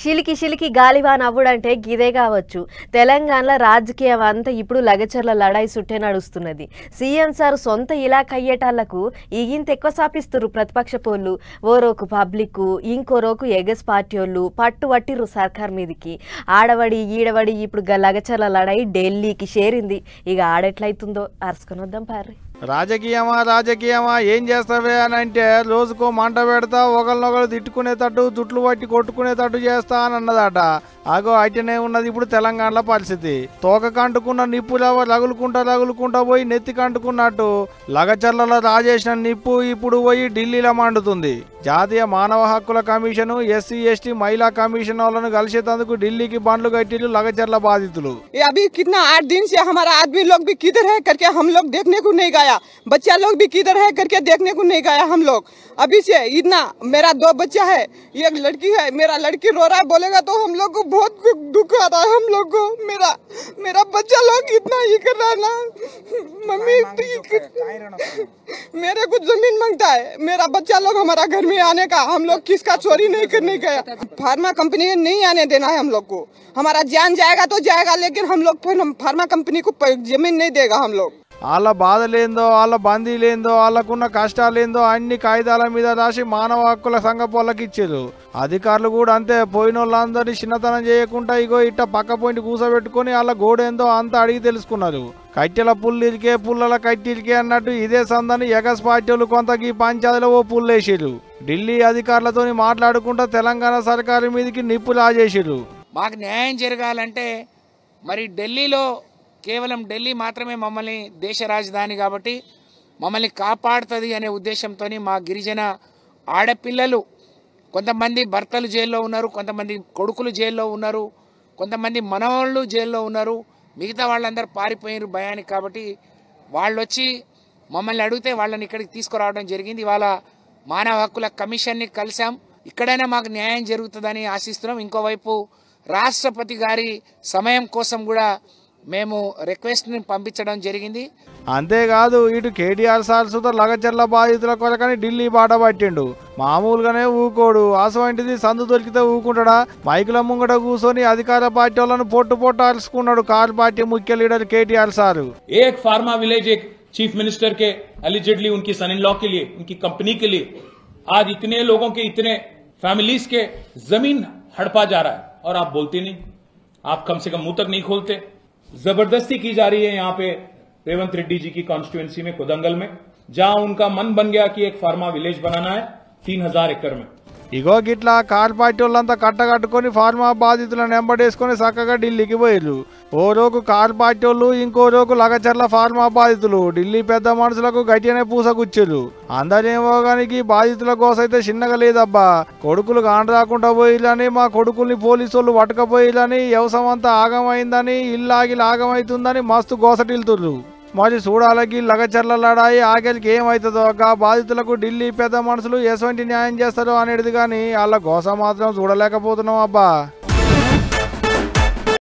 చిలికి చిలికి గాలివాన్ అవ్వడంటే గిదే కావచ్చు. తెలంగాణలో రాజకీయం అంతా ఇప్పుడు లగచర్ల లడాయి సుట్టే నడుస్తున్నది. సీఎం సార్ సొంత ఇలాఖ అయ్యేటాళ్లకు ఈగింత ఎక్కువ సాపిస్తున్నారు ప్రతిపక్ష పోళ్ళు. ఓ రోకు పబ్లిక్, ఇంకో రోకు ఎగస్ పార్టీ వాళ్ళు పట్టుబట్టిర్రు సర్కార్ మీదికి. ఆడవడి ఈడవడి ఇప్పుడు లగచర్ల లడాయి ఢిల్లీకి చేరింది. ఇక ఆడెట్లయితుందో అరుసుకొని వద్దాం పార్రి. రాజకీయమా ఏం చేస్తావే అని అంటే రోజుకో మంట పెడతా, ఒకరినొకరు తిట్టుకునేటట్టు జుట్లు పట్టి కొట్టుకునేటట్టు చేస్తా అని అన్నదట. అగో అటనే ఉన్నది ఇప్పుడు తెలంగాణలో పరిస్థితి. తోక కంటుకున్న నిప్పులు రగులుకుంటా పోయి నెత్తి కంటుకున్నట్టు లగచర్లలో రాజేసిన నిప్పు ఇప్పుడు పోయి ఢిల్లీలో మండుతుంది. జాతీయ మానవ హక్కుల కమిషన్, ఎస్సీ ఎస్టీ మహిళా కమిషన్ వాళ్ళను కలిసేందుకు ఢిల్లీకి బండ్లు కట్టిలు లగచర్ల బాధితులు. अभी कितना 8 दिन से हमारा आदमी लोग भी किधर है करके हम लोग देखने को नहीं गया, बच्चा लोग भी किधर है करके देखने को नहीं गया हम लोग. अभी से इतना, मेरा 2 बच्चा है, एक लड़की है, मेरा लड़की रो रहा है, बोलेगा तो हम लोग को बहुत दुख आ रहा है. हम लोग को मेरा बच्चा लोग इतना ही कर रहा है ना. मम्मी मेरे को जमीन मांगता है, मेरा बच्चा लोग हमारा घर में आने का, हम लोग किसका चोरी नहीं करने गया. फार्मा कंपनी नहीं आने देना है हम लोग को. हमारा जान जाएगा तो जाएगा, लेकिन हम लोग फार्मा कंपनी को जमीन नहीं देगा हम लोग. వాళ్ళ బాధలేందో, వాళ్ళ బందీలేందో, వాళ్ళకున్న కష్టాలేందో అన్ని కాగితాల మీద రాసి మానవ హక్కుల సంఘ పోళ్ళకి ఇచ్చారు. అధికారులు కూడా అంతే. పోయిన వాళ్ళందరినీ చిన్నతనం చేయకుండా ఇగో ఇట్ట పక్క పోయింటి కూసబెట్టుకుని వాళ్ళ గోడేందో అంతా అడిగి తెలుసుకున్నారు. కట్టెల పుల్లిరికే పుల్లల కట్టిరికే అన్నట్టు ఇదే సందని ఎగస్ పార్టీలు కొంత ఈ పంచాయతీలో ఓ పుల్లేసారు. ఢిల్లీ అధికారులతో మాట్లాడుకుంటూ తెలంగాణ సర్కారు మీదకి నిప్పు రాజేసారు. మాకు న్యాయం జరగాలంటే మరి ఢిల్లీలో కేవలం ఢిల్లీ మాత్రమే మమ్మల్ని దేశ రాజధాని కాబట్టి మమ్మల్ని కాపాడుతుంది అనే ఉద్దేశంతో మా గిరిజన ఆడపిల్లలు, కొంతమంది భర్తలు జైల్లో ఉన్నారు, కొంతమంది కొడుకులు జైల్లో ఉన్నారు, కొంతమంది మనవాళ్ళు జైల్లో ఉన్నారు, మిగతా వాళ్ళందరూ పారిపోయినారు భయానికి. కాబట్టి వాళ్ళు వచ్చి మమ్మల్ని అడిగితే వాళ్ళని ఇక్కడికి తీసుకురావడం జరిగింది. ఇవాళ మానవ హక్కుల కమిషన్ని కలిసాం. ఇక్కడైనా మాకు న్యాయం జరుగుతుందని ఆశిస్తున్నాం. ఇంకోవైపు రాష్ట్రపతి గారి సమయం కోసం కూడా మేము రిక్వెస్ట్ని పంపించడం జరిగింది. అంతేకాదు ఇటు కేటీఆర్ సార్ సుత లగచర్ల బాధితుల కొరకని ఢిల్లీ బాట పట్టిండు. మామూలుగానే ఊకోడు. అసవంటిది సందు దొరికితే ఊకుంటాడా? మైకుల ముంగట కూర్చొని అధికార పార్టీ వాళ్ళను పొట్టు అరుచుకున్నాడు కారు పార్టీ ముఖ్య లీడర్ కేటీఆర్ సారు. एक फार्मा विलेज एक चीफ मिनिस्टर के एलिजिडली उनकी सन इन लॉ के लिए, उनकी कंपनी के लिए आज इतने लोगों के, इतने फैमिलीज के जमीन हड़पा जा रहा है और आप बोलते नहीं. आप कम से कम मुंह तक नहीं खोलते. जबरदस्ती की जा रही है यहाँ पे रेवंत रेड्डी जी की कॉन्स्टिट्यूएंसी में कोदंगल में, जहां उनका मन बन गया कि एक फार्मा विलेज बनाना है 3000 एकड़ में. ఇగో గిట్లా కారు పార్టీ వాళ్ళంతా కట్టకట్టుకుని ఫార్మా బాధితులను వెంబడేసుకుని చక్కగా ఢిల్లీకి పోయారు. ఓ రోజు కారు పార్టీ వాళ్ళు, ఇంకో రోజు లగచర్ల ఫార్మా బాధితులు ఢిల్లీ పెద్ద మనుషులకు గట్టిగానే పూసగుచ్చారు. అందరేమో గానికి బాధితుల కోసైతే చిన్నగా లేదబ్బా. కొడుకులు కాండ్రాకుండా పోయిలని, మా కొడుకుల్ని పోలీసు వాళ్ళు పట్టుకపోయిలని, వ్యవసాయం అంతా ఆగమైందని, ఇల్లాగి ఆగమైతుందని మస్తు గోసటిల్తుర్రు. మరి చూడాలకి లగచర్ల లడాయి ఆఖరికి ఏమవుతుందో. బాధితులకు ఢిల్లీ పెద్ద మనుషులు ఎటువంటి న్యాయం చేస్తారో అనేది కానీ వాళ్ళ గోస మాత్రం చూడలేకపోతున్నాం అబ్బా.